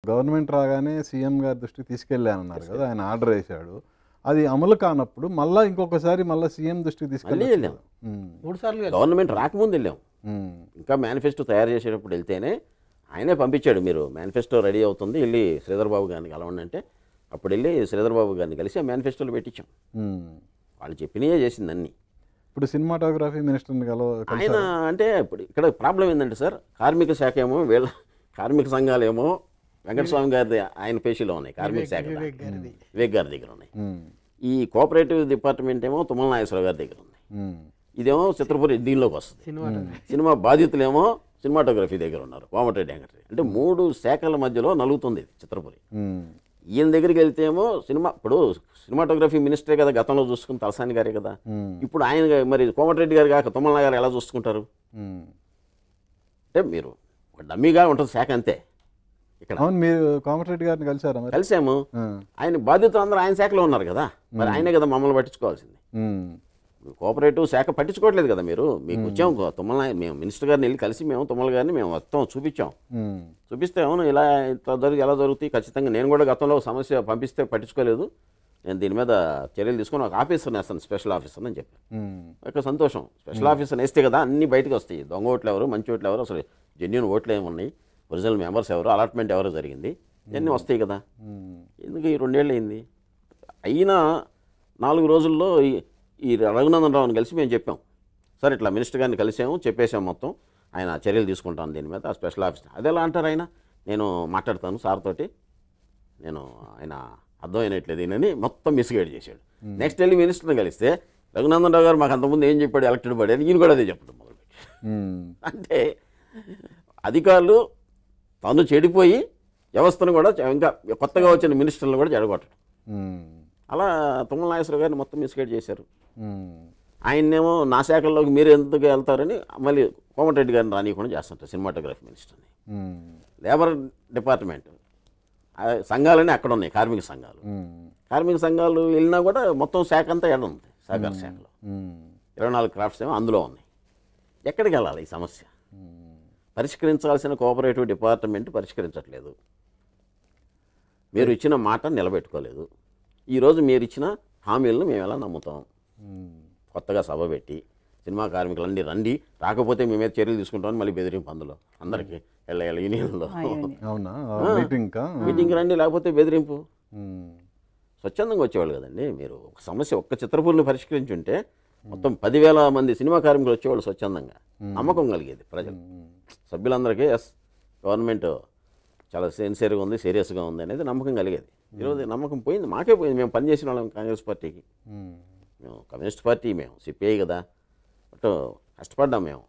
Government రాగానే CM గారి దృష్టికి తీసుకెళ్ళానన్నారు కదా, ఆయన ఆర్డర్ వేశాడు. అది అమలు కానప్పుడు మళ్ళీ ఇంకొకసారి మళ్ళీ సీఎం దృష్టికి తీసుకెళ్ళి వెళ్ళాం 3 సార్లు గవర్నమెంట్ రాకముందు వెళ్ళాం. ఇంకా మేనిఫెస్టో తయారు చేసేటప్పుడు వెళ్తేనే ఆయనే పంపించాడు, మీరు మేనిఫెస్టో రెడీ అవుతుంది వెళ్ళి శ్రీధర్ బాబు గారిని కలవండి అంటే అప్పుడు వెళ్ళి శ్రీధర్ బాబు గారిని కలిసి ఆ మేనిఫెస్టోలో పెట్టించాం. వాళ్ళు చెప్పినయే చేసింది అన్నీ. ఇప్పుడు సినిమాటోగ్రఫీ మినిస్టర్ని ఆయన అంటే ఇప్పుడు ఇక్కడ ప్రాబ్లం ఏంటంటే సార్, కార్మిక శాఖ ఏమో వీళ్ళ కార్మిక సంఘాలు ఏమో వెంకటస్వామి గారి ఆయన పేషీలో ఉన్నాయి, కార్మిక శాఖ వివేక్ గారి దగ్గర ఉన్నాయి. ఈ కోఆపరేటివ్ డిపార్ట్మెంట్ ఏమో తుమ్మల నాగేశ్వరరావు గారి దగ్గర ఉంది. ఇదేమో చిత్రపురి దీనిలోకి వస్తుంది. సినిమా బాధితులేమో సినిమాటోగ్రఫీ దగ్గర ఉన్నారు, కోమటిరెడ్డి వెంకటరెడ్డి. అంటే 3 శాఖల మధ్యలో నలుగుతుంది చిత్రపురి. ఈయన దగ్గరికి వెళ్తే ఏమో ఇప్పుడు సినిమాటోగ్రఫీ మినిస్టరే కదా గతంలో చూసుకుని, తలసాని గారే కదా. ఇప్పుడు ఆయన మరి కోమటిరెడ్డి గారు కాక తుమ్మల గారు ఎలా చూసుకుంటారు? అంటే మీరు డమ్మీగా ఉంటుంది శాఖ అంతే. ఇక్కడ మీరు కోమటిరెడ్డి గారిని కలిసారా? కలిసాము. ఆయన బాధ్యతలు అందరూ ఆయన శాఖలో ఉన్నారు కదా, మరి ఆయనే కదా మమ్మల్ని పట్టించుకోవాల్సింది. కోఆపరేటివ్ శాఖ పట్టించుకోవట్లేదు కదా మీరు. మీకు వచ్చాం తుమ్మల, మేము మినిస్టర్ గారిని వెళ్ళి కలిసి మేము తుమ్మల గారిని మేము మొత్తం చూపించాం. చూపిస్తే అవును ఇలా ఎలా జరుగుతాయి ఖచ్చితంగా. నేను కూడా గతంలో సమస్య పంపిస్తే పట్టించుకోలేదు, నేను దీని మీద చర్యలు తీసుకొని ఒక ఆఫీసర్ని వేస్తాను, స్పెషల్ ఆఫీసర్ అని చెప్పాను. ఒక సంతోషం, స్పెషల్ ఆఫీసర్ని వేస్తే కదా అన్ని బయటకు వస్తాయి. దొంగ ఓట్లు ఎవరు, మంచి ఓట్లు ఎవరు, అసలు జెన్యూన్ ఓట్లు ఏమున్నాయి, ఒరిజినల్ మెంబర్స్ ఎవరు, అలాట్మెంట్ ఎవరు జరిగింది, ఇవన్నీ వస్తాయి కదా. ఎందుకు ఈ 2 ఏళ్ళు అయింది. అయినా 4 రోజుల్లో ఈ రఘునందన్ రావుని కలిసి మేము చెప్పాం, సార్ ఇట్లా మినిస్టర్ గారిని కలిసాము, చెప్పేసాము మొత్తం, ఆయన చర్యలు తీసుకుంటాను దీని మీద. ఆ స్పెషల్ ఆఫీసర్ అదేలా అంటారు, ఆయన నేను మాట్లాడతాను సార్ తోటి, నేను ఆయన అర్థమైనట్లేదు ఈయనని మొత్తం మిస్గైడ్ చేశాడు. నెక్స్ట్ వెళ్ళి మినిస్టర్ని కలిస్తే రఘునందన్ రావు గారు మాకు అంతకుముందు ఏం చెప్పాడు, ఎలక్టెడ్ బాడీ అని, ఈయన కూడా అదే చెప్పడం మొదలుపెట్టాడు. అంటే అధికారులు తను చెడిపోయి వ్యవస్థను కూడా ఇంకా కొత్తగా వచ్చిన మినిస్టర్లను కూడా చెడగొట్టడం. అలా తుమ్మల నాగేశ్వరరావు గారిని మొత్తం మిస్గైడ్ చేశారు. ఆయన్నేమో నా శాఖల్లోకి మీరు ఎందుకు వెళ్తారని మళ్ళీ కోమటిరెడ్డి గారిని రానియకుండా చేస్తుంటారు సినిమాటోగ్రఫీ మినిస్టర్ని. లేబర్ డిపార్ట్మెంట్ సంఘాలన్నీ అక్కడ ఉన్నాయి, కార్మిక సంఘాలు. కార్మిక సంఘాలు వెళ్ళినా కూడా మొత్తం శాఖ అంతా ఎడ ఉంది, సహకార శాఖలో 24 క్రాఫ్ట్స్ ఏమో అందులో ఉన్నాయి. ఎక్కడికి వెళ్ళాలి ఈ సమస్య? పరిష్కరించాల్సిన కోఆపరేటివ్ డిపార్ట్మెంట్ పరిష్కరించట్లేదు. మీరు ఇచ్చిన మాట నిలబెట్టుకోలేదు. ఈరోజు మీరు ఇచ్చిన హామీలను మేము ఎలా నమ్ముతాం? కొత్తగా సభ పెట్టి సినిమా కార్మికులన్నీ రండి, రాకపోతే మేమే చర్యలు తీసుకుంటామని మళ్ళీ బెదిరింపు అందులో అందరికీ యూనియన్లో మీటింగ్ రండి, లేకపోతే బెదిరింపు. స్వచ్ఛందంగా వచ్చేవాళ్ళు కదండి. మీరు ఒక సమస్య ఒక్క చిత్రపూర్ని పరిష్కరించుంటే మొత్తం 10,000 మంది సినిమా కార్మికులు వచ్చేవాళ్ళు స్వచ్ఛందంగా. నమ్మకం కలిగేది ప్రజలు, సభ్యులందరికీ. ఎస్, గవర్నమెంట్ చాలా సిన్సియర్గా ఉంది, సీరియస్గా ఉంది అనేది నమ్మకం కలిగేది. ఈరోజు నమ్మకం పోయింది, మాకే పోయింది. మేము పనిచేసిన వాళ్ళం కాంగ్రెస్ పార్టీకి, మేము కమ్యూనిస్ట్ పార్టీ, మేము సిపిఐ కదా, బట్ కష్టపడ్డాం మేము.